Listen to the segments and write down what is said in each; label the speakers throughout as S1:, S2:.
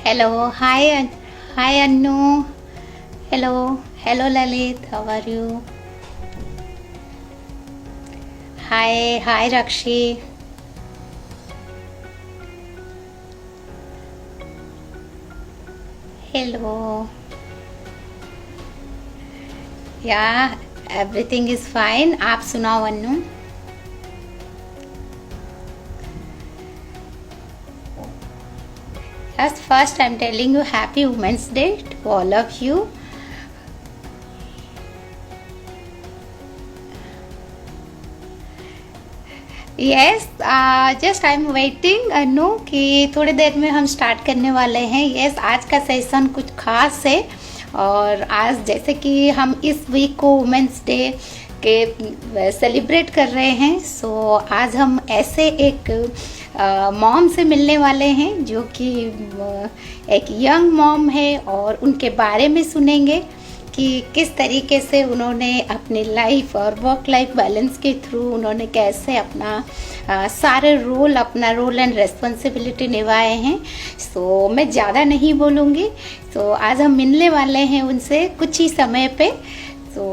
S1: Hello, hi, hi Annu. Hello Lalit. How are you? Hi Rakshi. Hello. Yeah, everything is fine. आप सुनाओ Annu. Yes, first I'm telling you Happy Women's Day to all of you. Yes just I am waiting no कि थोड़ी देर में हम start करने वाले हैं. Yes आज का सेशन कुछ खास है और आज जैसे कि हम इस वीक को वुमेंस डे के सेलिब्रेट कर रहे हैं. सो आज हम ऐसे एक मॉम से मिलने वाले हैं जो कि एक यंग मॉम है और उनके बारे में सुनेंगे कि किस तरीके से उन्होंने अपनी लाइफ और वर्क लाइफ बैलेंस के थ्रू उन्होंने कैसे अपना सारे अपना रोल एंड रिस्पॉन्सिबिलिटी निभाए हैं. सो मैं ज़्यादा नहीं बोलूँगी. तो आज हम मिलने वाले हैं उनसे कुछ ही समय पे. तो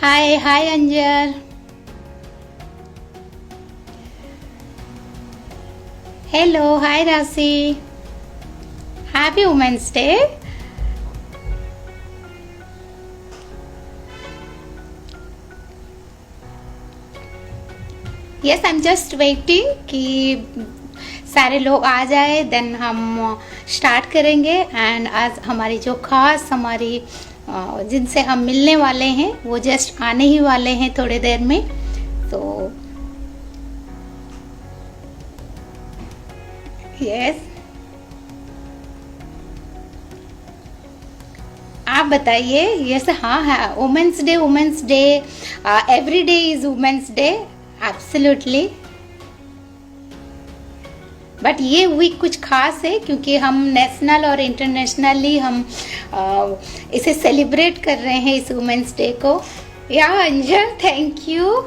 S1: हाय अंजर. हेलो हाय राशि. Happy women's day. Yes I am just waiting कि सारे लोग आ जाए देन हम स्टार्ट करेंगे. एंड आज हमारी जो खास हमारी जिनसे हम मिलने वाले हैं वो जस्ट आने ही वाले हैं थोड़ी देर में. तो यस आप बताइए. यस हाँ women's day every day is women's day absolutely. But ये वीक कुछ खास है क्योंकि हम नेशनल और इंटरनेशनली हम इसे सेलिब्रेट कर रहे हैं इस वुमेंस डे को. Yeah Anjal thank you.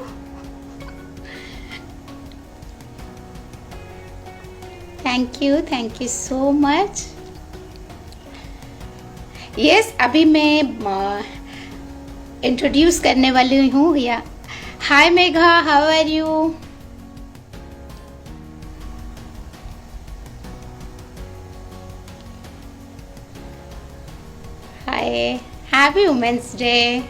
S1: Thank you so much. Yes अभी मैं इंट्रोड्यूस करने वाली हूँ. Yeah hi Megha, how are you? Hi happy women's day.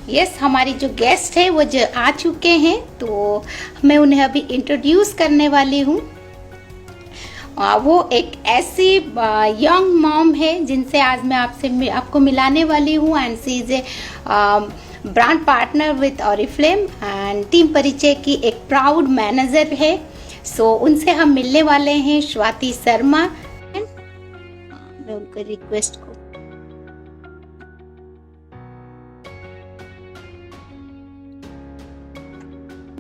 S1: Yes हमारी जो गेस्ट है वो जो आ चुके हैं तो मैं उन्हें अभी इंट्रोड्यूस करने वाली हूँ. वो एक ऐसी यंग मॉम है जिनसे आज मैं आपको मिलाने वाली हूँ. And she is a brand partner with Oriflame and team परिचय की एक प्राउड मैनेजर है. सो उनसे हम मिलने वाले हैं स्वाति शर्मा. मैं उनके रिक्वेस्ट को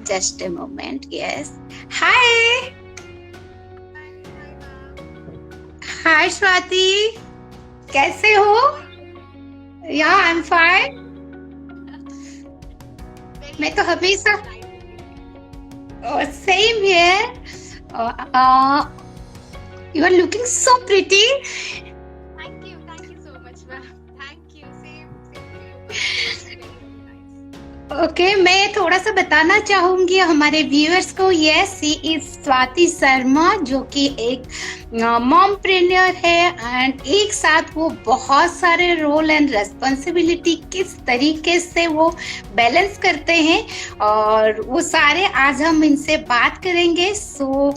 S1: just a moment. Yes hi Swati, कैसे हो? Yeah I am fine. मैं तो हमेशा same here. You are looking so pretty.
S2: Thank you so much, ma'am. Thank you. Same.
S1: Okay मैं थोड़ा सा बताना चाहूंगी हमारे व्यूअर्स को. Yes she is Swati Sharma जो कि एक मॉमप्रेन्योर है एंड एक साथ वो बहुत सारे रोल एंड रेस्पॉन्सिबिलिटी किस तरीके से वो बैलेंस करते हैं और वो सारे आज हम इनसे बात करेंगे. So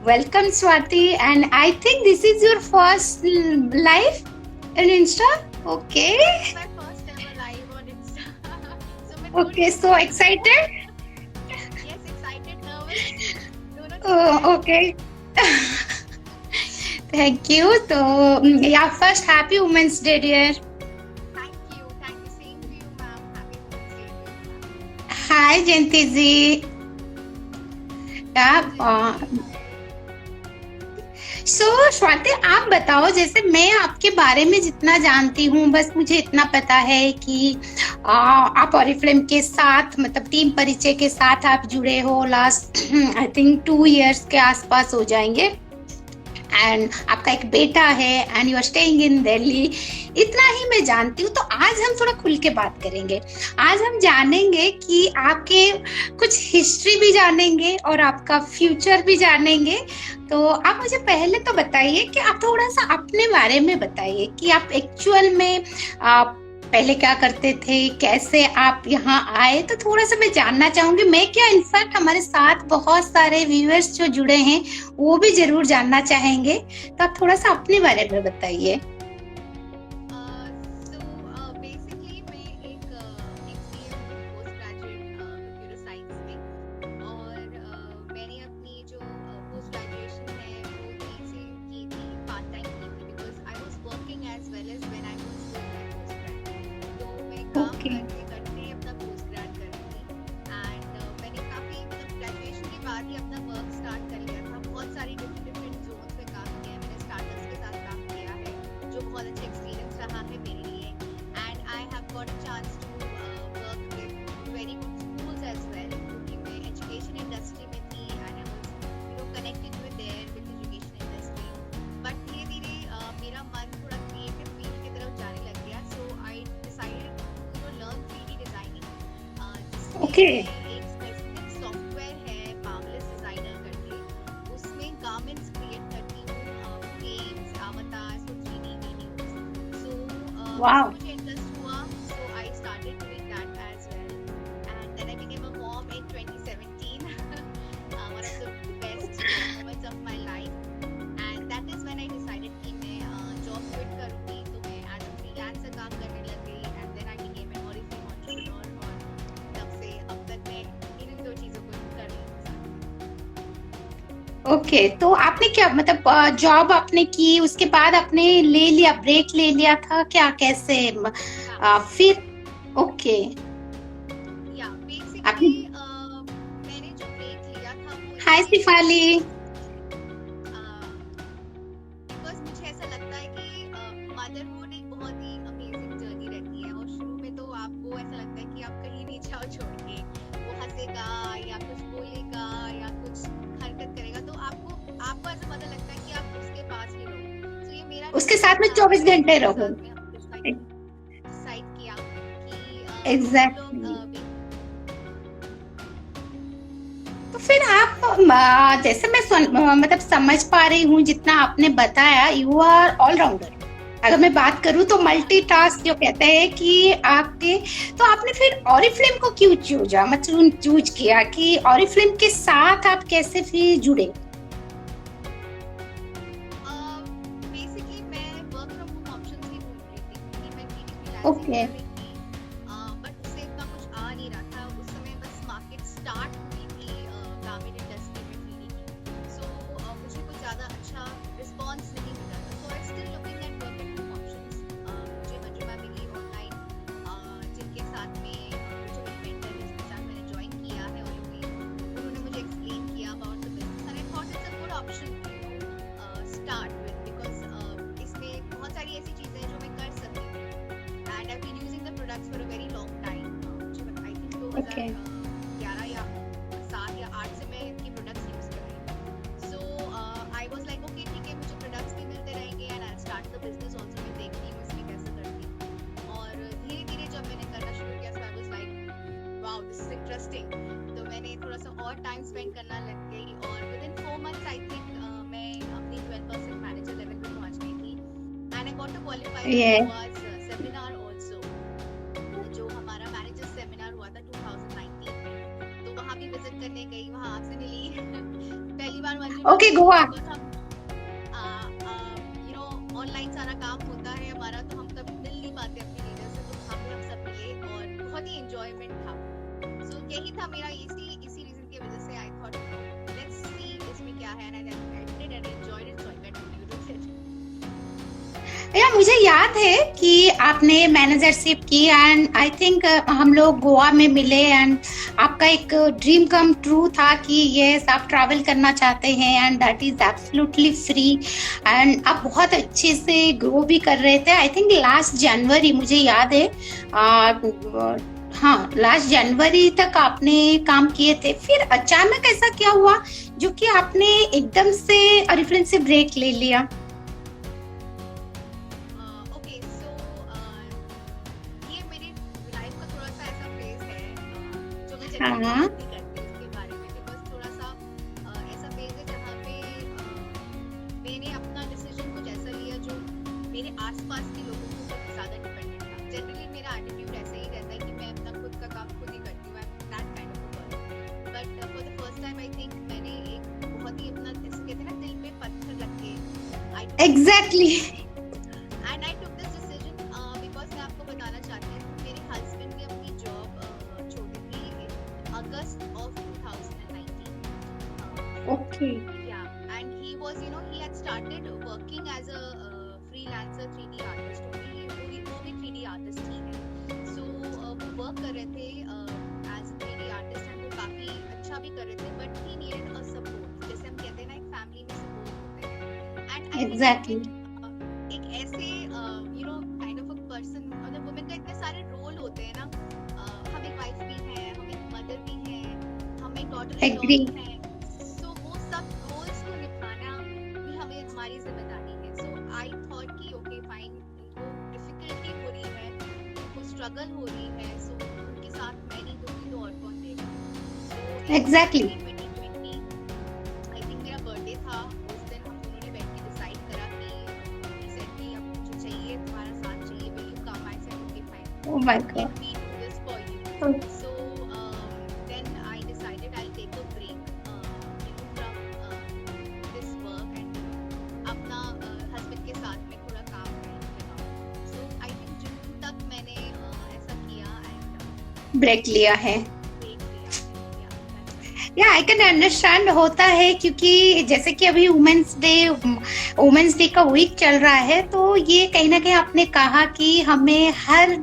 S1: welcome Swati. And I think this is your first live in Insta. Okay
S2: My first ever live on Insta. So मैं
S1: okay so excited.
S2: yes, excited, nervous. दोनों
S1: ओके थैंक यू. तो yeah first happy women's day dear.
S2: Thank you. Same to you, ma'am. Happy Women's Day to you, ma'am.
S1: हाय जयंती जी. या स्वाति, आप बताओ, जैसे मैं आपके बारे में जितना जानती हूँ, बस मुझे इतना पता है कि आप ऑरिफ्लेम के साथ, मतलब टीम परिचय के साथ आप जुड़े हो लास्ट आई थिंक 2 इयर्स के आसपास हो जाएंगे, एंड आपका एक बेटा है and you are staying in Delhi. इतना ही मैं जानती हूँ। तो आज हम थोड़ा खुल के बात करेंगे। आज हम जानेंगे कि आपके कुछ हिस्ट्री भी जानेंगे और आपका फ्यूचर भी जानेंगे। तो आप मुझे पहले तो बताइए कि आप थोड़ा सा अपने बारे में बताइए कि आप एक्चुअल में आप पहले क्या करते थे, कैसे आप यहाँ आए। तो थोड़ा सा मैं जानना चाहूंगी। मैं क्या, इनफैक्ट हमारे साथ बहुत सारे व्यूअर्स जो जुड़े हैं वो भी जरूर जानना चाहेंगे। तो आप थोड़ा सा अपने बारे में बताइए।
S2: बेसिकली मैं एक MCA post graduate computer science में, और मैंने अपनी जो पोस्ट ग्रेजुएशन है वो यहीं से की थी, पार्ट टाइम की थी, because I was working as well as when I was doing my post grad. तो मैं काम
S1: ओके,
S2: करते करते अपना पोस्ट ग्रेड कर रही थी, एंड मैंने काफी, मतलब ग्रेजुएशन के बाद ही अपना वर्क स्टार्ट कर लिया था। बहुत सारी डिफरेंट जोन्स में काम किया है मैंने, स्टार्टअप्स के साथ काम किया है, जो बहुत अच्छा एक्सपीरियंस रहा है मेरे लिए। And I have got a chance to work with very good schools as well, क्योंकि मैं एजुकेशन इंडस्ट्री में थी and I was connected with there with education industry. But धीरे धीरे मेरा मन थोड़ा क्रिएटिव फील्ड की तरफ जाने लग गया, so I decided to learn 3D designing, जिसमें
S1: ओके,
S2: मैं एक स्पेसिफिक सॉफ्टवेयर है मार्वलस डिजाइनर करके, उसमें गारमेंट्स क्रिएट करती हूँ, गेम्स, अवतार्स और 3D वीडियोस। सो
S1: वाह,
S2: उसमें मुझे इंटरेस्ट हुआ, so I started doing that as well, and then I became a mom in 2017, one of the best moments of my life, and that is when I decided कि मैं job quit करूँगी, तो मैं as a freelancer काम करने लग गई, and then I became an Oriflame entrepreneur, और तब से अब तक मैं इन 2 चीज़ों को कर रही हूँ साथ।
S1: ओके। तो आपने क्या, मतलब जॉब आपने की, उसके बाद आपने ले लिया, ब्रेक ले लिया था क्या, कैसे
S2: या
S1: फिर? ओके,
S2: या
S1: आपने।
S2: बेसिकली मैंने जो ब्रेक लिया था वो
S1: हाय
S2: इसलिए लिया
S1: शिफाली।
S2: बिकॉज मुझे ऐसा लगता है कि मदरहुड एक बहुत ही अमेजिंग जर्नी रहती है, और शुरू में तो आपको ऐसा लगता है कि आप कहीं नहीं जाओ छोड़ के, वो हंसेगा या कुछ बोलेगा या कुछ हरकत करेगा, तो आपको ऐसा मदर लगता है कि आप उसके पास ही रहो। तो ये मेरा
S1: उसके
S2: डिसीजन
S1: साथ में
S2: था,
S1: 24
S2: मैंने
S1: घंटे
S2: उसके
S1: रहो।
S2: साथ में डिसाइड किया कि हम लोग
S1: एग्जैक्टली। तो फिर आप जैसे मैं मतलब समझ पा रही हूँ, जितना आपने बताया, यू आर ऑलराउंडर। अगर मैं बात करूँ तो मल्टीटास्क जो कहते हैं कि आपके, तो आपने फिर ऑरिफ्लेम को क्यों चूजा, मतलब चूज किया कि ऑरिफ्लेम के साथ आप कैसे फिर जुड़े?
S2: बेसिकली मैं वर्क फ्रॉम होम ऑप्शंस ही ढूंढ रही थी, क्योंकि मैं 3D फ्रीलांसिंग
S1: ओके,
S2: कर रही थी, बट उससे इतना कुछ आ नहीं रहा था उस समय, बस मार्केट स्टार्ट हुई थी गारमेंट इंडस्ट्री में 3D की। सो मुझे कुछ ज़्यादा अच्छा रिस्पॉन्स नहीं मिला था, so I still looking at work at home options. मुझे मंजुमा मिली ऑनलाइन, जिनके साथ में जो मेंटर है, जिसके साथ मैंने ज्वाइन किया है ऑलरेडी, उन्होंने मुझे एक्सप्लेन किया about the business, and I thought it's a good option start with, because इसमें बहुत सारी ऐसी चीजें हैं जो मैं कर सकती हूँ, and I've been using the products for a very long time। मुझे I think
S1: ओके,
S2: 2011 या 7 या 8 से मैं इनकी प्रोडक्ट्स यूज कर रही हूँ। सो आई वाज लाइक ओके ठीक है, मुझे प्रोडक्ट्स भी मिलते रहेंगे, and I start the business also, मैं देखती हूँ इसमें कैसे करती हूँ। और धीरे धीरे जब मैंने करना शुरू किया, so I was like wow this is interesting, तो मैंने थोड़ा सा और टाइम स्पेंड करना लग गई, और within 4 months I think मैं अपनी 12% मैनेजर लेवल पे पहुंच गई थी, and I got to qualify
S1: ये
S2: वाज सेमिनार आल्सो, जो हमारा मैनेजर सेमिनार हुआ था 2019 में, तो वहां भी विजिट करने गई, वहां आपसे मिली पहली बार मंजू
S1: ओके,
S2: मिली,
S1: गोवा।
S2: बिकॉज हम ऑनलाइन सारा काम होता है हमारा, तो हम तब मिल नहीं पाते अपने लीडर से, तो वहां पे हम सब मिले और बहुत ही एंजॉयमेंट था। सो यही था मेरा, इसी रीजन की वजह से आई थॉट लेट्स सी इसमें क्या है, and I did and enjoyed it, so I continued with it.
S1: या मुझे याद है कि आपने मैनेजरशिप की, एंड आई थिंक हम लोग गोवा में मिले, एंड आपका एक ड्रीम कम ट्रू था कि यस आप ट्रैवल करना चाहते हैं and that is absolutely free and आप बहुत अच्छे से ग्रो भी कर रहे थे। आई थिंक लास्ट जनवरी मुझे याद है, हाँ लास्ट जनवरी तक आपने काम किए थे, फिर अचानक ऐसा क्या हुआ जो कि आपने एकदम से ऑरिफ्लेम से ब्रेक ले लिया?
S2: ओके सो ये मेरी लाइफ का थोड़ा सा ऐसा फेज है जो मैं जनरली
S1: हाँ।
S2: बात नहीं करती इसके बारे में, बिकॉज थोड़ा सा ऐसा फेज है जहाँ पे मैंने अपना डिसीजन कुछ ऐसा लिया जो मेरे आसपास के लोगों के ऊपर ज्यादा डिपेंडेंट था। जनरली मेरा एटीट्यूड ऐसा ही रहता है कि मैं अपना खुद का काम खुद ही करती हूँ, that kind of a person. But for the first time I think मैंने एक बहुत ही अपना जैसे कहते हैं ना दिल पे पत्थर रख के आई
S1: exactly.
S2: And I took this decision because मैं आपको बताना चाहती हूँ मेरे हस्बैंड ने अपनी जॉब छोड़ी थी in August of 2019।
S1: Okay.
S2: Yeah, and he was, you know, he had started working as a freelancer 3D artist only. वो भी 3D artist ही है। So वो work कर रहे थे as a 3D artist and वो काफी अच्छा भी कर रहे थे, but he needed a support। जैसे हम कहते हैं ना एक family में support होते हैं। And I think
S1: exactly.
S2: एक ऐसे you know kind of a person, मतलब women का इतने सारे role होते हैं ना, हम एक wife भी हैं, हम एक mother भी हैं, हम एक daughter in law
S1: एग्री।
S2: भी हैं। So वो सब roles को निभाना भी हमें हमारी जिम्मेदारी है। So I thought कि okay fine, उनको difficulty हो रही है, उनको struggle हो रही है, so उनके साथ मैं नहीं दूंगी तो और कौन देगा। So in
S1: exactly.
S2: January 2020 I think मेरा birthday था, उस दिन हम दोनों ने बैठ के decide करा कि he said कि अब मुझे चाहिए, तुम्हारा साथ चाहिए, will you come? I said okay fine,
S1: oh my
S2: let
S1: God.
S2: me do this for you। So then I decided I'll take a break, you know, from this work and अपना husband के साथ में थोड़ा काम करूँगा। So I think जून तक मैंने ऐसा किया and
S1: ब्रेक लिया है।
S2: break लिया है। Yeah, that's right।
S1: या आई कैन अंडरस्टैंड होता है, क्योंकि जैसे कि अभी वुमेन्स डे का वीक चल रहा है, तो ये कहीं ना कहीं आपने कहा कि हमें हर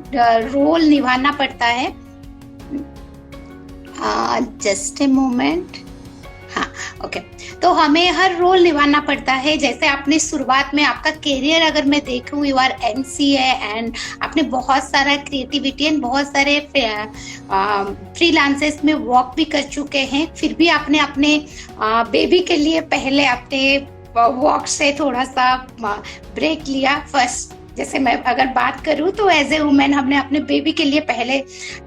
S1: रोल निभाना पड़ता है। Just a moment. हाँ ओके। तो हमें हर रोल निभाना पड़ता है। जैसे आपने शुरुआत में आपका करियर अगर मैं देखूं, यू आर एमसीए एंड आपने बहुत सारा क्रिएटिविटी एंड बहुत सारे फ्रीलांसेस में वर्क भी कर चुके हैं, फिर भी आपने अपने बेबी के लिए पहले अपने वर्क से थोड़ा सा ब्रेक लिया। फर्स्ट जैसे मैं अगर बात करूं तो एज ए वुमेन हमने अपने बेबी के लिए पहले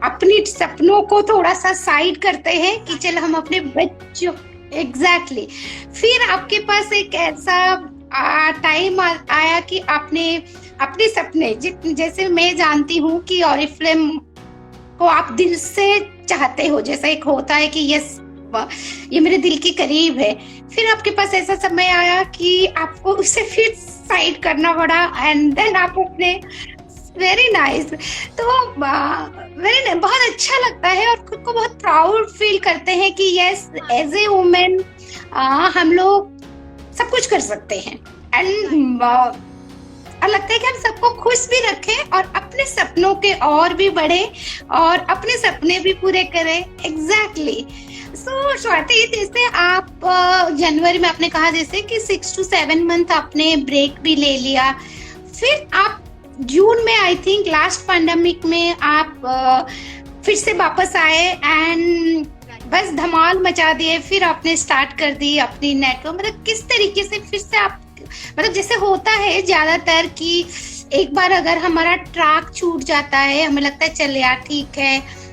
S1: अपनी सपनों को थोड़ा सा साइड करते हैं कि चल हम अपने बच्चों एग्जैक्टली। फिर आपके पास एक ऐसा टाइम आया कि आपने अपने सपने, जैसे मैं जानती हूँ कि ऑरिफ्लेम को आप दिल से चाहते हो, जैसा एक होता है कि यस ये मेरे दिल के करीब है, फिर आपके पास ऐसा समय आया कि आपको उसे फिर साइड करना पड़ा एंड देन आप अपने वेरी नाइस। तो वेरी बहुत अच्छा लगता है और खुद को बहुत प्राउड फील करते हैं कि यस एज ए वुमेन हम लोग सब कुछ कर सकते हैं एंड और लगता है कि हम सबको खुश भी रखें और अपने सपनों के और भी बढ़े और अपने सपने भी पूरे करें। एग्जैक्टली। सो स्वाति, जैसे आप जनवरी में आपने कहा जैसे कि 6 to 7 मंथ आपने ब्रेक भी ले लिया, फिर आप जून में आई थिंक लास्ट पैंडेमिक में आप फिर से वापस आए एंड बस धमाल मचा दिए। फिर आपने स्टार्ट कर दी अपनी नेटवर्क, मतलब किस तरीके से फिर से आप, मतलब जैसे होता है ज्यादातर कि एक बार अगर हमारा ट्रैक छूट जाता है, हमें लगता है चल यार ठीक है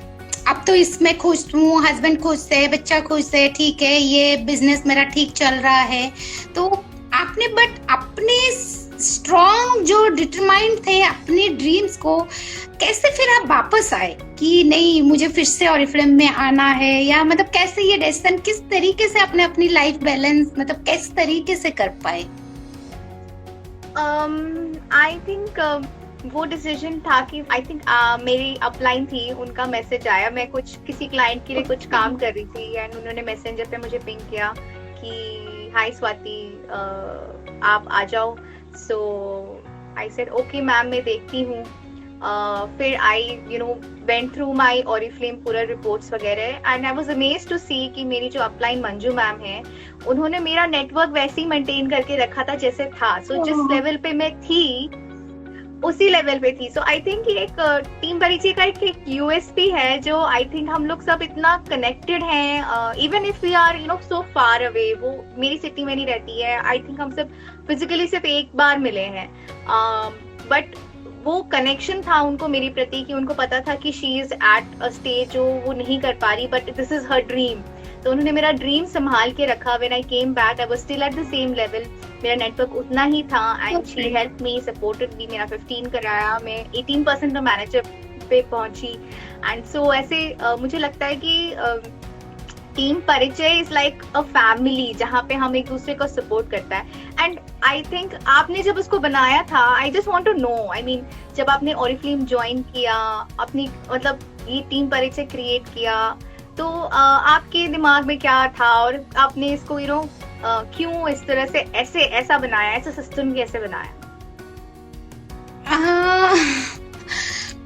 S1: अब तो इसमें खुश हूँ, हस्बैंड खुश है, बच्चा खुश है, ठीक है ये बिजनेस मेरा ठीक चल रहा है, तो आपने बट अपने स्ट्रॉन्ग जो डिटरमाइंड थे अपने ड्रीम्स को कैसे फिर आप वापस आए कि नहीं मुझे फिर से ऑरिफ्लेम में आना है, या मतलब कैसे ये डिसीजन किस तरीके से आपने अपनी लाइफ बैलेंस मतलब किस तरीके से कर पाए?
S3: आई थिंक वो डिसीजन था कि आई थिंक मेरी अपलाइन थी, उनका मैसेज आया, मैं कुछ किसी क्लाइंट के लिए कुछ काम कर रही थी एंड उन्होंने मैसेंजर पे मुझे पिंग किया कि हाय स्वाति आप आ जाओ। So I said okay ma'am मैं देखती हूँ। फिर I went through my Oriflame पूरा रिपोर्ट्स वगैरह, and I was amazed to see कि मेरी जो अपलाइन मंजू मैम है उन्होंने मेरा नेटवर्क वैसे ही मेंटेन करके रखा था जैसे था। सो जिस लेवल पे मैं थी उसी लेवल पे थी। सो आई थिंक ये एक टीम परिचय का एक यूएसपी है जो आई थिंक हम लोग सब इतना कनेक्टेड हैं, even if we are so far away. वो मेरी सिटी में नहीं रहती है, आई थिंक हम सब फिजिकली सिर्फ एक बार मिले हैं, बट वो कनेक्शन था उनको मेरी प्रति कि उनको पता था कि she is at a stage जो वो नहीं कर पा रही, but this is her dream. तो उन्होंने मेरा ड्रीम संभाल के रखा। When I came back I was still at the same level, मेरा नेटवर्क उतना ही था, and she help me, supported me. मेरा 15 कराया, मैं 18% मैनेजर पे पहुंची। एंड सो ऐसे मुझे लगता है कि टीम परिचय इज लाइक अ फैमिली जहाँ पे हम एक दूसरे को सपोर्ट करता है। एंड आई थिंक आपने जब उसको बनाया था, I just want to know, I mean जब आपने ऑरिफ्लेम ज्वाइन किया, अपनी मतलब ये टीम परिचय क्रिएट किया, तो आपके दिमाग में क्या था और आपने इसको क्यों इस तरह से ऐसा बनाया, ऐसा सिस्टम कैसे बनाया?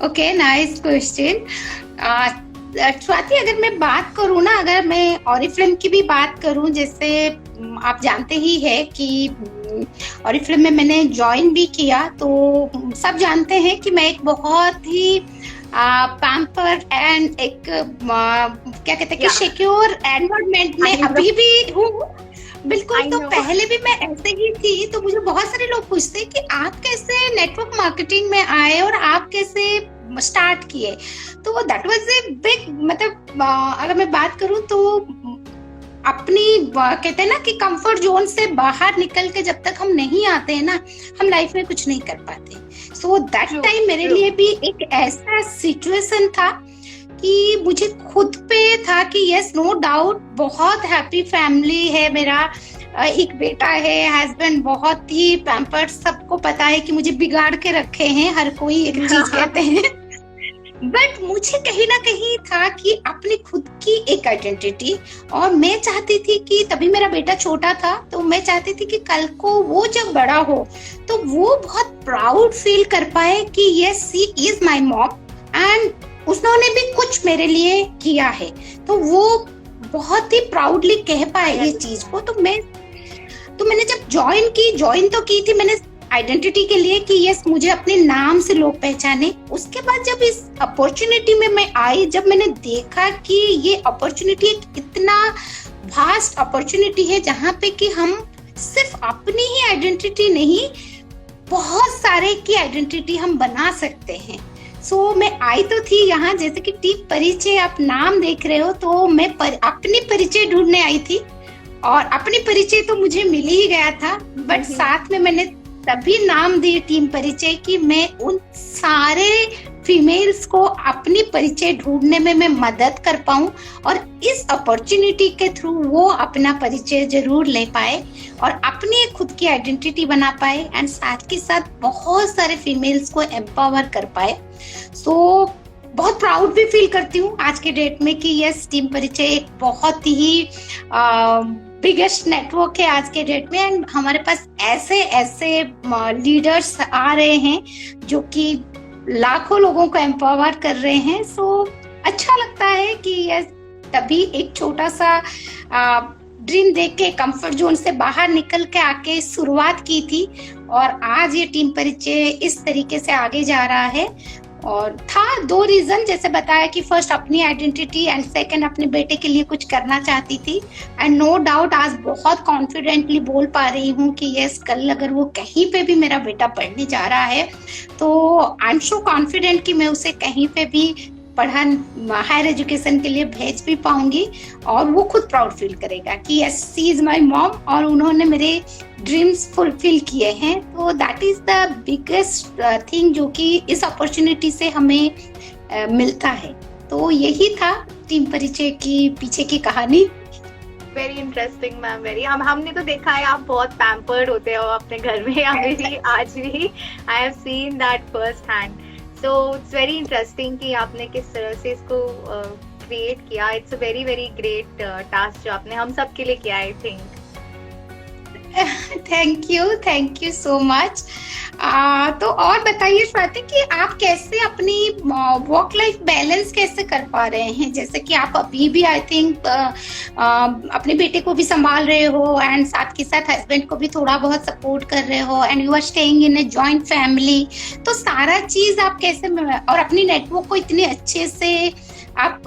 S1: Okay, nice question. स्वाति, अगर मैं बात करूँ ना, अगर मैं ऑरिफ्लेम की भी बात करूँ, जैसे आप जानते ही है कि ऑरिफ्लेम में मैंने ज्वाइन भी किया, तो सब जानते हैं कि मैं एक बहुत ही पैम्पर एंड एक क्या कहते हैं कि सिक्योर एनवायरनमेंट में अभी भी हूँ बिल्कुल। तो पहले भी मैं ऐसे ही थी। तो मुझे बहुत सारे लोग पूछते हैं कि आप कैसे नेटवर्क मार्केटिंग में आए और आप कैसे स्टार्ट किए। तो दैट वाज ए बिग, मतलब अगर मैं बात करूं तो अपनी कहते हैं ना कि कंफर्ट जोन से बाहर निकल के जब तक हम नहीं आते हैं ना, हम लाइफ में कुछ नहीं कर पाते। सो दैट टाइम मेरे लिए भी एक ऐसा सिचुएशन था कि मुझे खुद पे था कि यस, नो डाउट, बहुत हैप्पी फैमिली है मेरा, एक बेटा है, हस्बैंड बहुत ही पैम्पर्ड, सबको पता है कि मुझे बिगाड़ के रखे हैं, हर कोई एक चीज कहते हैं। बट मुझे कहीं ना कहीं था कि अपनी खुद की एक आइडेंटिटी, और मैं चाहती थी कि तभी मेरा बेटा छोटा था, तो मैं चाहती थी कि कल को वो जब बड़ा हो तो वो बहुत प्राउड फील कर पाए कि yes, she is my mom and उसने भी कुछ मेरे लिए किया है, तो वो बहुत ही प्राउडली कह पाए ये चीज को। तो मैंने जब ज्वाइन तो की थी मैंने आइडेंटिटी के लिए कि यस, मुझे अपने नाम से लोग पहचाने। उसके बाद जब इस अपॉर्चुनिटी में मैं आई, जब मैंने देखा कि ये अपॉर्चुनिटी एक इतना वास्ट अपॉर्चुनिटी है जहाँ पे कि हम सिर्फ अपनी ही आइडेंटिटी नहीं, बहुत सारे की आइडेंटिटी हम बना सकते हैं। सो मैं आई तो थी यहाँ, जैसे कि टीम परिचय आप नाम देख रहे हो, तो मैं अपनी परिचय ढूंढने आई थी, और अपनी परिचय तो मुझे मिल ही गया था, बट साथ में मैंने तभी नाम दिए टीम परिचय कि मैं उन सारे फीमेल्स को अपनी परिचय ढूंढने में मैं मदद कर पाऊं, और इस अपॉर्चुनिटी के थ्रू वो अपना परिचय जरूर ले पाए और अपनी खुद की आइडेंटिटी बना पाए, एंड साथ के साथ बहुत सारे फीमेल्स को एम्पावर कर पाए। सो बहुत प्राउड भी फील करती हूँ आज के डेट में कि यस, टीम परिचय एक बहुत ही बिगेस्ट नेटवर्क है आज के डेट में, एंड हमारे पास ऐसे लीडर्स आ रहे हैं जो कि लाखों लोगों को एम्पावर कर रहे हैं। सो अच्छा लगता है कि यस, तभी एक छोटा सा ड्रीम देख के कंफर्ट जोन से बाहर निकल के आके शुरुआत की थी, और आज ये टीम परिचय इस तरीके से आगे जा रहा है। और था 2 रीजन, जैसे बताया कि फर्स्ट अपनी आइडेंटिटी एंड सेकंड अपने बेटे के लिए कुछ करना चाहती थी। एंड नो डाउट आज बहुत कॉन्फिडेंटली बोल पा रही हूँ कि यस, कल अगर वो कहीं पे भी मेरा बेटा पढ़ने जा रहा है तो आई एम सो कॉन्फिडेंट कि मैं उसे कहीं पे भी हायर एजुकेशन के लिए भेज भी पाऊंगी, और वो खुद प्राउड फील करेगा कि yes, she is my mom और उन्होंने मेरे ड्रीम्स फुलफिल किए हैं। तो that is the biggest thing जो कि इस अपॉर्चुनिटी से हमें मिलता है। तो यही था टीम परिचय की पीछे की कहानी।
S3: Very interesting ma'am, very. हमने तो देखा है आप बहुत पैम्पर्ड होते हो अपने घर में, अभी भी आज भी I have seen that first hand. So it's very interesting कि आपने किस तरह से इसको क्रिएट किया। It's a very very great task जो आपने हम सब के लिए किया, I think.
S1: Thank you so much. तो और बताइए स्वाति कि आप कैसे अपनी वर्क लाइफ बैलेंस कैसे कर पा रहे हैं, जैसे कि आप अभी भी आई थिंक अपने बेटे को भी संभाल रहे हो एंड साथ के साथ हस्बैंड को भी थोड़ा बहुत सपोर्ट कर रहे हो and you are staying in a joint family, तो सारा चीज आप कैसे और अपनी नेटवर्क को इतने अच्छे से आप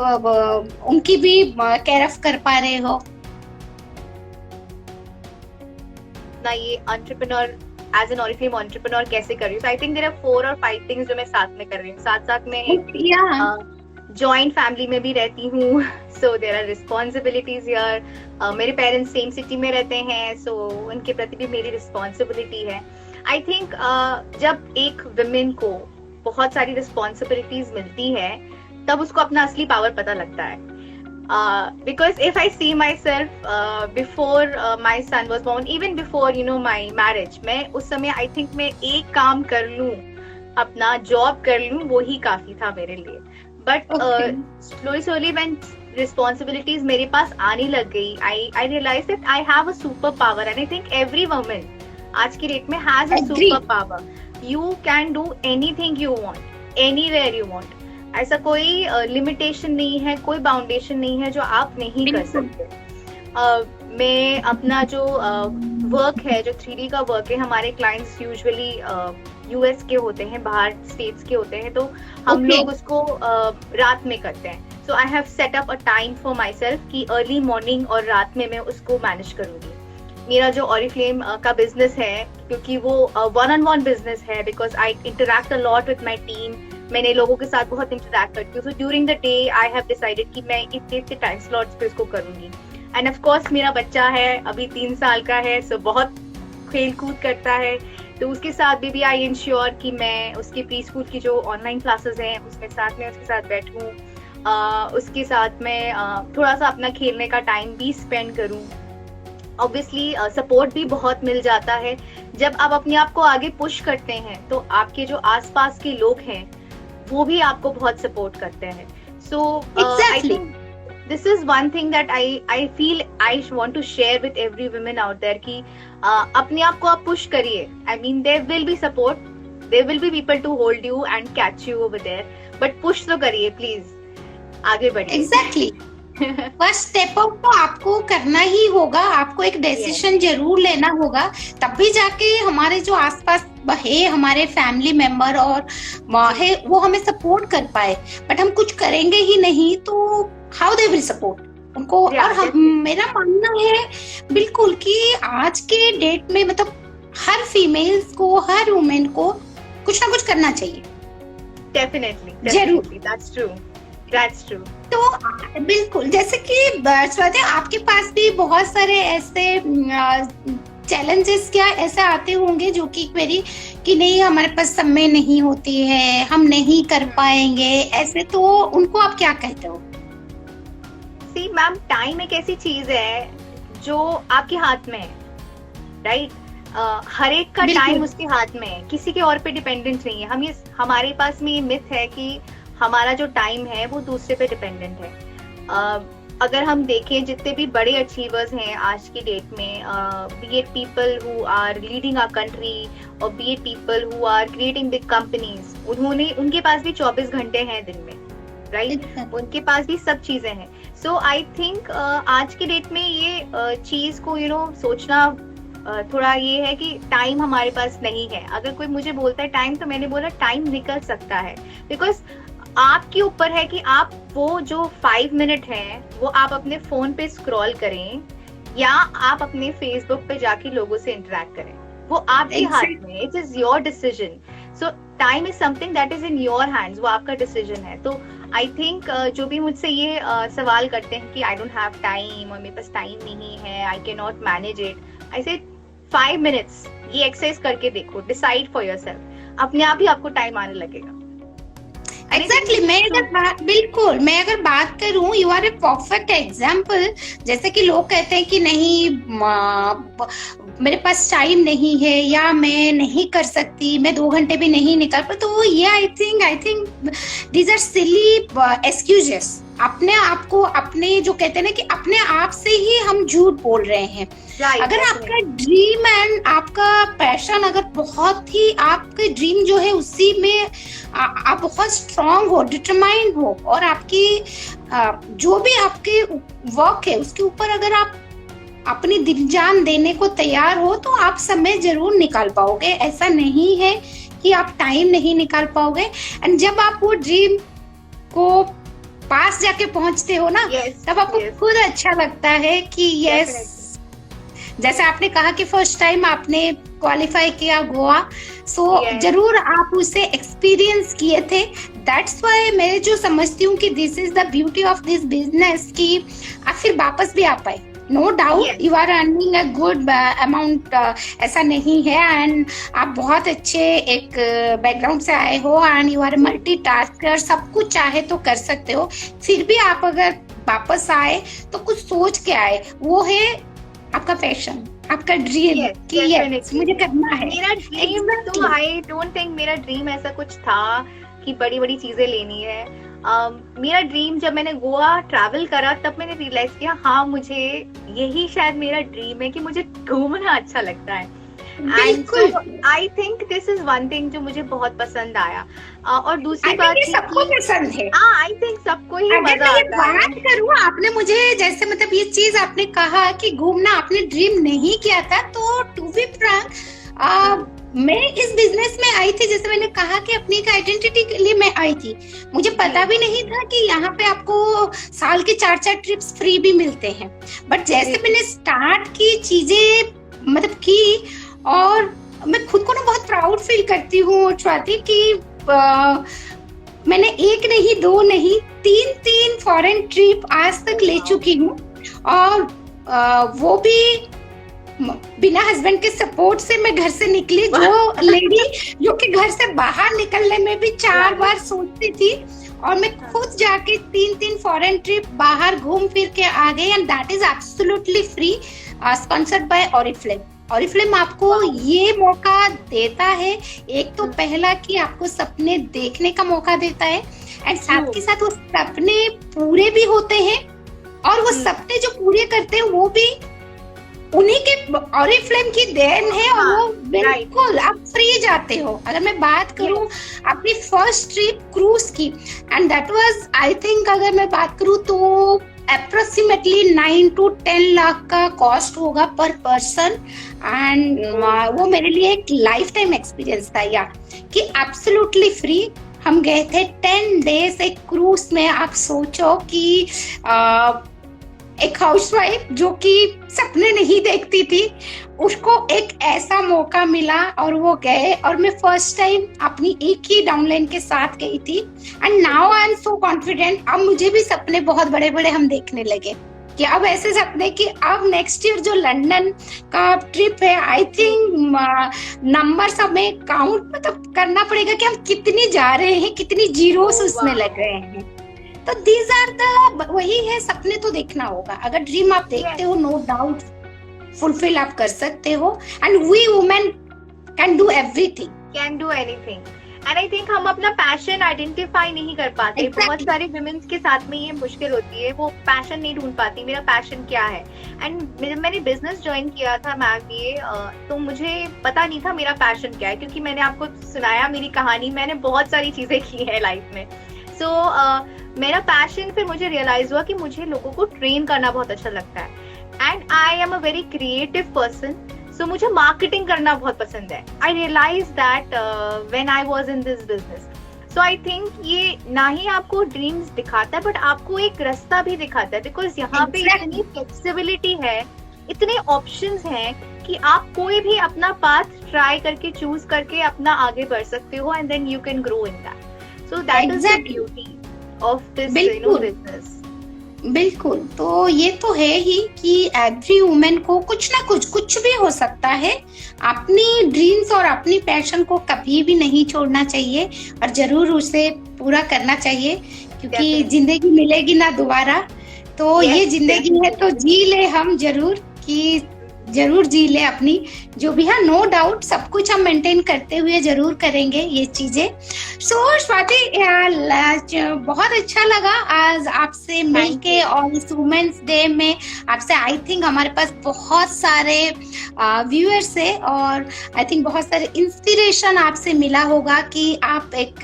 S1: उनकी भी केयर ऑफ कर पा रहे हो?
S3: ना ये entrepreneur as an Oriflame entrepreneur कैसे कर रही हूँ, आई थिंक देयर आर 4 और 5 थिंग्स जो मैं साथ में कर रही हूँ। साथ में जॉइंट फैमिली में भी रहती हूँ, so there are responsibilities here. मेरे पेरेंट्स सेम सिटी में रहते हैं, सो उनके प्रति भी मेरी रिस्पॉन्सिबिलिटी है। आई थिंक जब एक विमेन को बहुत सारी रिस्पॉन्सिबिलिटीज मिलती है तब उसको अपना असली पावर पता लगता है। Because if I see myself before my son was born, even before my marriage, मैं उस समय I think मैं एक काम कर लूं, अपना जॉब कर लूं, वो ही काफी था मेरे लिए। But slowly when responsibilities मेरे पास आने लग गई, I realized that I have a superpower, and I think every woman आज की डेट में has a superpower. You can do anything you want, anywhere you want. ऐसा कोई लिमिटेशन नहीं है, कोई बाउंडेशन नहीं है जो आप नहीं कर सकते। मैं अपना जो वर्क है, जो 3D का वर्क है, हमारे क्लाइंट्स यूजुअली यूएस के होते हैं, बाहर स्टेट्स के होते हैं, तो हम लोग उसको रात में करते हैं। So I have set up a time for myself कि अर्ली मॉर्निंग और रात में मैं उसको मैनेज करूंगी। मेरा जो ऑरिफ्लेम का बिजनेस है, क्योंकि वो 1-on-1 बिजनेस है, because I interact a lot with my team, मैंने लोगों के साथ बहुत इंटरैक्ट करती हूँ। So during the day I have decided कि मैं इतने टाइम स्लॉट्स पे इसको करूंगी। एंड ऑफ कोर्स मेरा बच्चा है, अभी 3 साल का है, सो बहुत खेल कूद करता है, तो उसके साथ भी आई इंश्योर कि मैं उसके प्री स्कूल की जो ऑनलाइन क्लासेस हैं उसमें साथ में उसके साथ बैठूं, उसके साथ में थोड़ा सा अपना खेलने का टाइम भी स्पेंड करूं। ऑब्वियसली सपोर्ट भी बहुत मिल जाता है। जब आप अपने आप को आगे पुश करते हैं तो आपके जो आसपास के लोग हैं वो भी आपको बहुत सपोर्ट करते हैं। So I think this is one thing that I feel I want to share with every woman out there कि अपने आप को आप पुश करिए। I mean there will be support, there will be people to hold you and catch you over there, but push तो करिए please, आगे बढ़िए।
S1: एग्जैक्टली फर्स्ट स्टेप अप तो आपको करना ही होगा, आपको एक डिसीजन जरूर लेना होगा, तभी जाके हमारे जो आसपास है, हमारे फैमिली मेंबर और है, वो हमें सपोर्ट कर पाए। बट हम कुछ करेंगे ही नहीं तो हाउ दे विल सपोर्ट उनको। और मेरा मानना है बिल्कुल कि आज के डेट में मतलब हर फीमेल्स को, हर वुमेन को कुछ ना कुछ करना चाहिए।
S3: डेफिनेटली
S1: जरूर,
S3: That's true.
S1: तो बिल्कुल, जैसे कि स्वाति आपके पास भी बहुत सारे ऐसे चैलेंजेस क्या ऐसे आते होंगे जो कि क्वेरी कि नहीं हमारे पास समय नहीं होती है, हम नहीं कर पाएंगे, ऐसे, तो उनको आप क्या कहते हो?
S3: सी मैम, टाइम एक ऐसी चीज है जो आपके हाथ में है, राइट? हर एक का टाइम उसके हाथ में है, किसी के और पे डिपेंडेंट नहीं है। हम ये, हमारे पास में ये मिथ है कि हमारा जो टाइम है वो दूसरे पे डिपेंडेंट है। अगर हम देखें जितने भी बड़े अचीवर्स हैं आज की डेट में, be it people who are leading our country और be it people who are creating big companies, उनके पास भी 24 घंटे हैं दिन में, राइट? उनके पास भी सब चीजें हैं। सो आई थिंक आज की डेट में ये चीज को सोचना थोड़ा ये है कि टाइम हमारे पास नहीं है। अगर कोई मुझे बोलता है टाइम, तो मैंने बोला टाइम निकल सकता है, बिकॉज आपके ऊपर है कि आप वो जो 5 मिनट है वो आप अपने फोन पे स्क्रॉल करें या आप अपने फेसबुक पे जाके लोगों से इंटरेक्ट करें, वो आपके हाथ में, it is your decision. So time is something that is in your hands, वो आपका डिसीजन है। तो आई थिंक जो भी मुझसे ये सवाल करते हैं कि आई डोंट हैव टाइम और मेरे पास टाइम नहीं है, I can not manage it, I say 5 minutes ये एक्सरसाइज करके देखो, डिसाइड फॉर योरसेल्फ, अपने आप ही आपको टाइम आने लगेगा।
S1: एग्जैक्टली मैं अगर बात करूं, you are a perfect example. जैसे कि लोग कहते हैं कि नहीं मेरे पास टाइम नहीं है या मैं नहीं कर सकती, मैं 2 घंटे भी नहीं निकाल पाती, तो ये I think these are silly excuses. अपने आप को, अपने जो कहते हैं ना कि अपने आप से ही हम झूठ बोल रहे हैं। अगर आपका ड्रीम एंड आपका पैशन अगर बहुत ही, आपके ड्रीम जो है उसी में आप बहुत स्ट्रांग हो, डिटरमाइंड हो, और आपकी जो भी आपके वर्क है उसके ऊपर अगर आप अपनी दिल जान देने को तैयार हो, तो आप समय जरूर निकाल पाओगे। ऐसा नहीं है कि आप टाइम नहीं निकाल पाओगे। एंड जब आप वो ड्रीम को पास जाके पहुंचते हो ना, तब आपको खुद अच्छा लगता है कि यस, जैसे आपने कहा कि फर्स्ट टाइम आपने क्वालिफाई किया गोवा, सो जरूर आप उसे एक्सपीरियंस किए थे। दैट्स वाई मैं जो समझती हूँ कि this is the beauty of this business, कि आप फिर वापस भी आ पाए। No doubt you are earning a good amount, ऐसा नहीं है, एंड आप बहुत अच्छे एक बैकग्राउंड से आए हो, एंड यू आर मल्टीटास्कर, सब कुछ चाहे तो कर सकते हो। फिर भी आप अगर वापस आए तो कुछ सोच के आए, वो है आपका पैशन, आपका ड्रीम कि यस मुझे करना है।
S3: मेरा ड्रीम तो आई डोंट थिंक मेरा ड्रीम ऐसा कुछ था कि बड़ी बड़ी चीजें लेनी है। मेरा ड्रीम, जब मैंने गोवा ट्रैवल करा तब मैंने रियलाइज किया हाँ मुझे यही शायद मेरा ड्रीम है कि मुझे घूमना अच्छा लगता है। And I think this is one thing जो मुझे बहुत पसंद आया। और दूसरी बात
S1: सबको पसंद है।
S3: आई थिंक सबको ही मजा आता है।
S1: बात करूँ, आपने मुझे जैसे मतलब ये चीज आपने कहा कि घूमना आपने ड्रीम नहीं किया था, तो टू बी फ्रैंक मैं इस बिजनेस में आई थी, जैसे मैंने कहा कि अपनी एक आइडेंटिटी के लिए मैं आई थी। मुझे पता भी नहीं था कि यहाँ पे आपको साल के 4-4 ट्रिप्स फ्री भी मिलते हैं। बट जैसे मैंने स्टार्ट की चीजें मतलब की, और मैं खुद को ना बहुत प्राउड फील करती हूँ स्वाति कि मैंने एक नहीं, दो नहीं, 3 फॉरेन ट्रिप आज तक ले चुकी हूँ, और वो भी बिना हस्बैंड के सपोर्ट से मैं घर से निकली। जो लेडी जो कि घर से बाहर निकलने में भी 4 बार सोचती थी, और मैं खुद जाके 3 फॉरेन ट्रिप बाहर घूम फिर के आ गई, and that is absolutely free, sponsored by Oriflame. Oriflame आपको ये मौका देता है, एक तो पहला कि आपको सपने देखने का मौका देता है, एंड साथ के साथ वो सपने पूरे भी होते हैं, और वो सपने जो पूरे करते हैं वो भी उन्हीं के ऑरिफ्लेम की देन है, और वो बिल्कुल आप फ्री जाते हो। अगर मैं बात करूं अपनी फर्स्ट ट्रिप क्रूज की, and that was I think, अगर मैं बात करूं तो अप्रोक्सीमेटली 9 to 10 लाख का कॉस्ट होगा पर पर्सन, एंड वो मेरे लिए एक लाइफ टाइम एक्सपीरियंस था यार, कि एब्सोल्युटली फ्री। हम गए थे 10 डेज एक क्रूज में। आप सोचो कि एक हाउसवाइफ जो कि सपने नहीं देखती थी, उसको एक ऐसा मौका मिला और वो गए, और मैं फर्स्ट टाइम अपनी एक ही डाउनलाइन के साथ गई थी, and now I am so confident. अब मुझे भी सपने बहुत बड़े बड़े हम देखने लगे, कि अब ऐसे सपने कि अब नेक्स्ट ईयर जो लंदन का ट्रिप है, आई थिंक नंबर हमें काउंट मतलब करना पड़ेगा कि हम कितनी जा रहे हैं, कितनी जीरोस उसमें लग रहे हैं। तो दीज आर द, वही है, सपने तो देखना होगा। अगर ड्रीम आप देखते हो, नो डाउट फुलफिल आप कर सकते हो, and we women can do everything,
S3: can do anything. And I think हम अपना पैशन आइडेंटिफाई नहीं कर पाते। बहुत सारे विमेन्स के साथ में ये मुश्किल होती है, वो पैशन नहीं ढूंढ पाती, मेरा पैशन क्या है। एंड मैंने बिजनेस ज्वाइन किया था मैग ये, तो मुझे पता नहीं था मेरा पैशन क्या है, क्योंकि मैंने आपको सुनाया मेरी कहानी, मैंने बहुत सारी चीजें की है लाइफ में। सो मेरा पैशन, फिर मुझे रियलाइज हुआ कि मुझे लोगों को ट्रेन करना बहुत अच्छा लगता है, and I am a very creative person, so मुझे मार्केटिंग करना बहुत पसंद है। I realize that when I was in this business. So I think ये ना ही आपको ड्रीम्स दिखाता है, बट आपको एक रास्ता भी दिखाता है, बिकॉज यहाँ पे इतनी फ्लेक्सिबिलिटी है, इतने ऑप्शंस हैं कि आप कोई भी अपना पाथ ट्राई करके चूज करके अपना आगे बढ़ सकते हो, and then you can grow in that. So that is the beauty of this business.
S1: बिल्कुल, तो ये तो है ही कि एवरी वुमेन को कुछ भी हो सकता है। अपनी ड्रीम्स और अपनी पैशन को कभी भी नहीं छोड़ना चाहिए, और जरूर उसे पूरा करना चाहिए, क्योंकि जिंदगी मिलेगी ना दोबारा। तो ये जिंदगी है तो जी ले हम जरूर, कि जरूर जी ले अपनी जो भी है, नो डाउट सब कुछ हम मेंटेन करते हुए जरूर करेंगे ये चीजें। सो स्वाति, बहुत अच्छा लगा आज आपसे मिलके, और इस वुमेन्स डे में आपसे आई थिंक हमारे पास बहुत सारे व्यूअर्स है, और आई थिंक बहुत सारे इंस्पिरेशन आपसे मिला होगा कि आप एक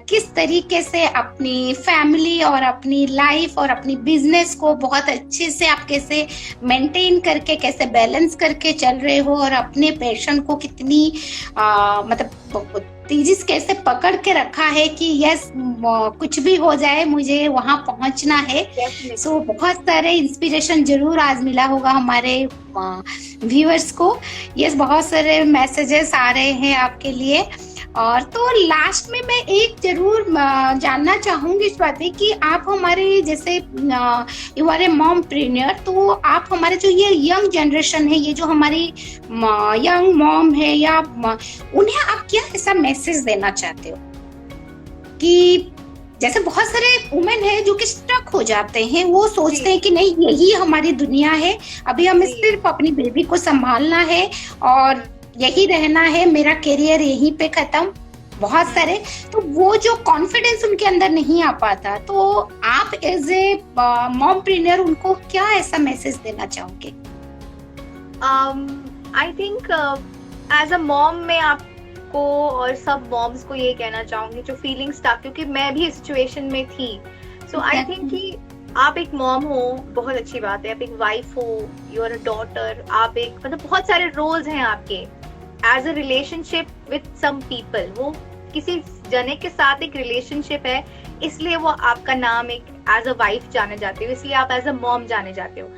S1: किस तरीके से अपनी फैमिली और अपनी लाइफ और अपनी बिजनेस को बहुत अच्छे से आप कैसे मेंटेन करके, कैसे बैलेंस करके चल रहे हो, और अपने पैशन को कितनी मतलब तेजी से कैसे पकड़ के रखा है कि यस कुछ भी हो जाए मुझे वहां पहुंचना है। सो बहुत सारे इंस्पिरेशन जरूर आज मिला होगा हमारे व्यूअर्स को। यस, बहुत सारे मैसेजेस आ रहे हैं आपके लिए। और तो लास्ट में मैं एक जरूर जानना चाहूंगी स्वाति कि आप हमारे जैसे यू आर ए मॉमप्रेन्योर, तो आप हमारे जो ये यंग जनरेशन है, ये जो हमारी यंग मॉम है, या उन्हें आप क्या ऐसा मैसेज देना चाहते हो कि जैसे बहुत सारे वुमेन है जो कि स्टक हो जाते हैं, वो सोचते हैं कि नहीं यही हमारी दुनिया है, अभी हमें सिर्फ अपनी बेबी को संभालना है और यही रहना है, मेरा करियर यहीं पे खत्म, बहुत सारे, तो वो जो कॉन्फिडेंस उनके अंदर नहीं आ पाता, तो आप एज ए मॉमप्रेन्योर उनको क्या ऐसा मैसेज देना चाहोगे?
S3: I think as a mom मैं आपको और सब मॉम्स को ये कहना चाहूंगी जो फीलिंग स्टक, क्योंकि मैं भी इस सिचुएशन में थी। सो आई थिंक कि आप एक मॉम हो, बहुत अच्छी बात है, आप एक वाइफ हो, यू आर अ डॉटर, आप एक मतलब बहुत सारे रोल्स हैं आपके as a relationship with some people. वो किसी जने के साथ एक रिलेशनशिप है, इसलिए वो आपका नाम एक एज अ वाइफ जाने जाते हो, इसलिए आप एज अ मॉम जाने जाते हो।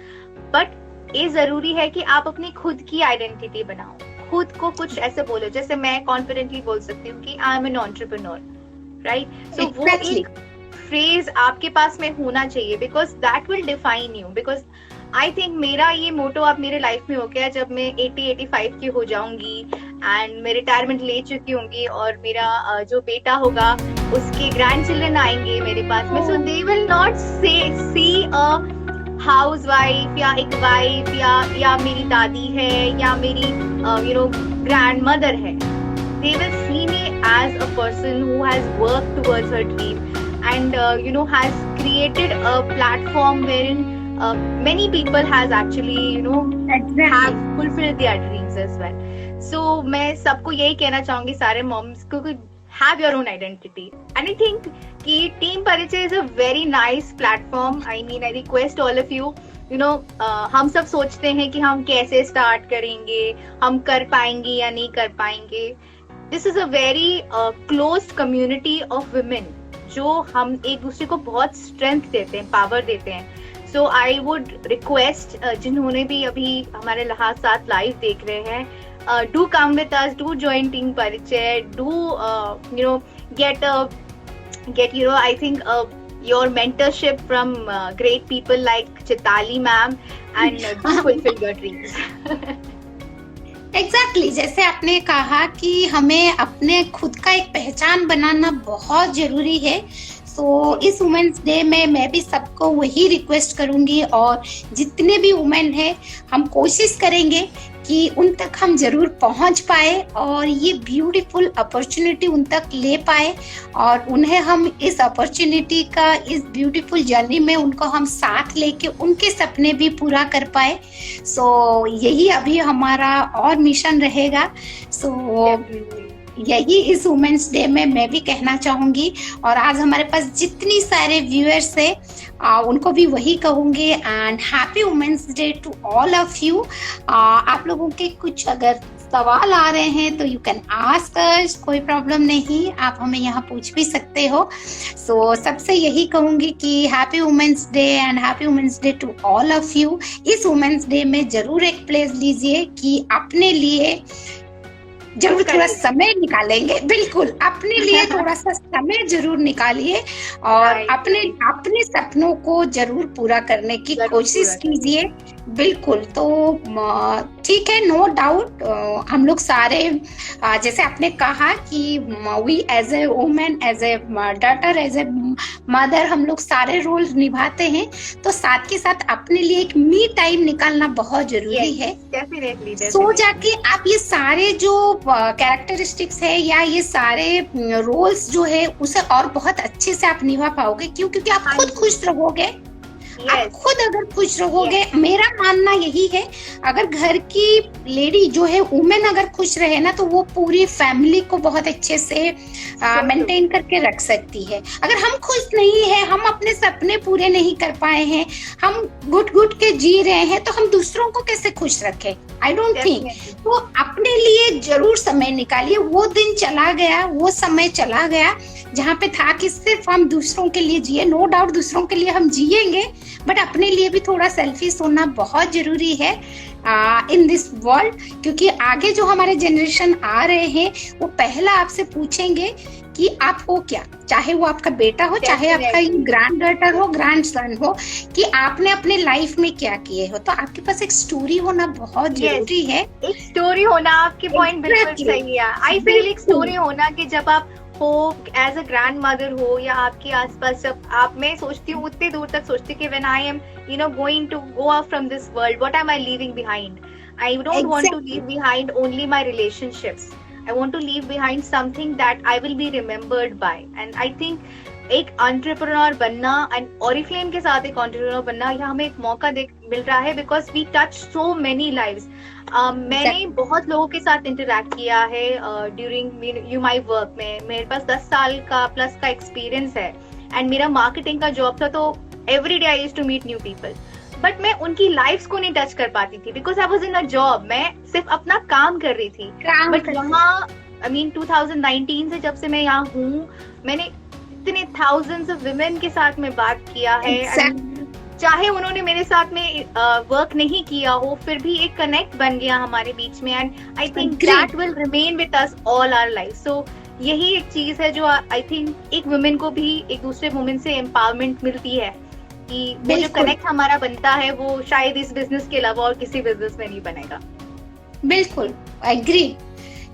S3: बट ये जरूरी है कि आप अपनी खुद की आइडेंटिटी बनाओ, खुद को कुछ ऐसे बोलो, जैसे मैं कॉन्फिडेंटली बोल सकती हूँ कि I am an entrepreneur, right? So वो एक फ्रेज आपके पास में होना चाहिए, because that will define you. Because I think मेरा ये मोटो अब मेरे लाइफ में हो गया, जब मैं 80-85 की हो जाऊंगी एंड मैं रिटायरमेंट ले चुकी होंगी, और मेरा जो बेटा होगा उसके ग्रैंड चिल्ड्रन आएंगे मेरे पास में, so they will not see a housewife या एक वाइफ या मेरी दादी है या मेरी यू नो ग्रैंड मदर है। They will see me as a person who has worked towards her dream and has created a platform wherein many people has actually have fulfilled their dreams as well. So मैं सबको यही कहना चाहूंगी, सारे moms को, have your own identity. And I think कि Team Parichय is a very nice platform. I mean, I request all of you, हम सब सोचते हैं कि हम कैसे स्टार्ट करेंगे, हम कर पाएंगे या नहीं कर पाएंगे। This is a very closed community of women, जो हम एक दूसरे को बहुत स्ट्रेंथ देते हैं, पावर देते हैं। So I would request जिन्होंने भी अभी हमारे साथ लाइव देख रहे हैं, do come with us, do join Team Parichय, do get I think your mentorship from great people like Chitali ma'am, and do fulfill your dreams.
S1: Exactly जैसे आपने कहा कि हमें अपने खुद का एक पहचान बनाना बहुत जरूरी है। सो इस वुमेन्स डे में मैं भी सबको वही रिक्वेस्ट करूंगी, और जितने भी वुमेन हैं हम कोशिश करेंगे कि उन तक हम जरूर पहुंच पाए और ये ब्यूटीफुल अपॉर्चुनिटी उन तक ले पाए, और उन्हें हम इस अपॉर्चुनिटी का, इस ब्यूटीफुल जर्नी में उनको हम साथ लेके उनके सपने भी पूरा कर पाए। सो यही अभी हमारा और मिशन रहेगा। सो यही इस वुमेन्स डे में मैं भी कहना चाहूंगी, और आज हमारे पास जितनी सारे व्यूअर्स है उनको भी वही कहूंगी, and happy women's day to all of you. आप लोगों के कुछ अगर सवाल आ रहे हैं तो यू कैन आस्क अस, कोई प्रॉब्लम नहीं, आप हमें यहाँ पूछ भी सकते हो। सो सबसे यही कहूंगी कि happy women's day and happy women's day to all of you. इस वुमेन्स डे में जरूर एक प्लेस लीजिए कि अपने लिए जरूर थोड़ा समय निकालेंगे, बिल्कुल अपने लिए थोड़ा सा समय जरूर निकालिए, और अपने सपनों को जरूर पूरा करने की कोशिश कीजिए। बिल्कुल, तो ठीक है, नो डाउट। हम लोग सारे जैसे आपने कहा कि we as a women, as a daughter, as a mother, हम लोग सारे रोल निभाते हैं, तो साथ के साथ अपने लिए एक मी टाइम निकालना बहुत जरूरी है।
S3: डेफिनेटली
S1: सो जाके आप ये सारे जो कैरेक्टरिस्टिक्स है या ये सारे रोल्स जो है उसे और बहुत अच्छे से आप निभा पाओगे। क्यों? क्योंकि आप खुद खुश रहोगे। आप खुद अगर खुश रहोगे, मेरा मानना यही है, अगर घर की लेडी जो है, वुमेन अगर खुश रहे ना, तो वो पूरी फैमिली को बहुत अच्छे से मेंटेन करके रख सकती है। अगर हम खुश नहीं है, हम अपने सपने पूरे नहीं कर पाए हैं, हम घुट घुट के जी रहे हैं, तो हम दूसरों को कैसे खुश रखें? I don't think. तो अपने लिए जरूर समय निकालिए। वो दिन चला गया, वो समय चला गया जहाँ पे था कि सिर्फ हम दूसरों के लिए जिए। नो डाउट दूसरों के लिए हम जिएंगे, बट अपने लिए भी थोड़ा सेल्फिश होना बहुत जरूरी है इन दिस वर्ल्ड। क्योंकि आगे जो हमारे जनरेशन आ रहे हैं, वो पहला आपसे पूछेंगे कि आप हो क्या, चाहे वो आपका बेटा हो, चाहे आपका ग्रैंड डॉटर हो, ग्रैंड सन हो, कि आपने अपने लाइफ में क्या किए हो। तो आपके पास एक स्टोरी होना बहुत जरूरी है।
S3: एक स्टोरी होना, आपकी पॉइंट बिल्कुल सही है। आई फील एक स्टोरी होना कि जब आप हो एज अ ग्रैंड मदर हो या आपके आसपास, जब आप, मैं सोचती हूँ उतने दूर तक सोचती हूँ कि when I am going to go out from this world, what am I leaving behind? I don't want to leave behind only my relationships. I want to leave behind something that I will be remembered by. And I think एक entrepreneur बनना and Oriflame के साथ एक entrepreneur बनना, यह हमें एक मौका मिल रहा है because we touch so many lives. मैंने बहुत लोगों के साथ इंटरेक्ट किया है during my work में। मेरे पास 10 साल का प्लस का एक्सपीरियंस है एंड मेरा मार्केटिंग का जॉब था, तो every day I used to meet new people. But मैं उनकी लाइफ को नहीं टच कर पाती थी because I was in a job. मैं सिर्फ अपना काम कर रही थी। बट यहाँ 2019 से जब से मैं यहाँ हूँ, मैंने इतने थाउजेंड्स ऑफ विमेन के साथ में बात किया है। चाहे उन्होंने मेरे साथ में वर्क नहीं किया हो, फिर भी एक कनेक्ट बन गया हमारे बीच में। And I think that will remain with us all our life. So यही एक चीज है जो आई थिंक एक वुमेन को भी एक दूसरे वुमेन से एम्पावरमेंट मिलती है कि वो जो कनेक्ट हमारा बनता है, वो शायद इस बिजनेस के अलावा और किसी बिजनेस में नहीं बनेगा।
S1: बिल्कुल agree.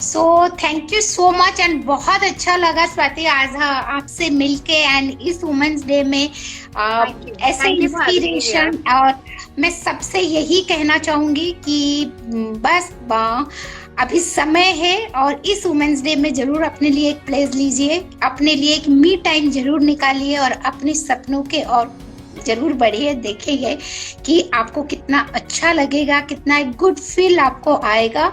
S1: So thank you so much and बहुत अच्छा लगा स्वाति आज आपसे मिलके एंड इस वुमेन्स डे में ऐसे इंस्पिरेशन। और मैं सबसे यही कहना चाहूंगी कि बस अभी समय है और इस वुमेन्स डे में जरूर अपने लिए एक प्लेस लीजिए, अपने लिए एक मी टाइम जरूर निकालिए और अपने सपनों के और जरूर बढ़िए। देखिए कि आपको कितना अच्छा लगेगा, कितना एक गुड फील आपको आएगा।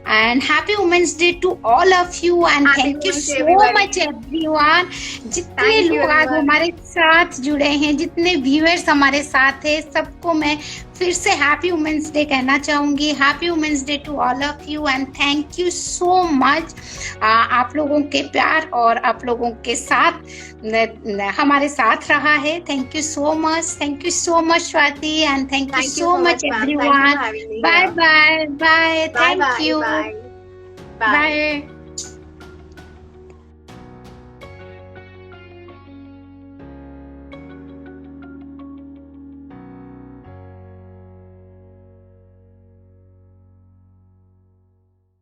S1: And happy women's day to all of you and thank you so much everyone. जितने लोग आज हमारे साथ जुड़े हैं, जितने व्यूअर्स हमारे साथ हैं, सबको मैं फिर से हैप्पी वुमेन्स डे कहना चाहूंगी। Happy women's day to all of you and thank you so much. आप लोगों के प्यार और आप लोगों के साथ हमारे साथ रहा है। Thank you so much, thank you so much Swati and thank you so much everyone. Bye bye bye, thank you, bye.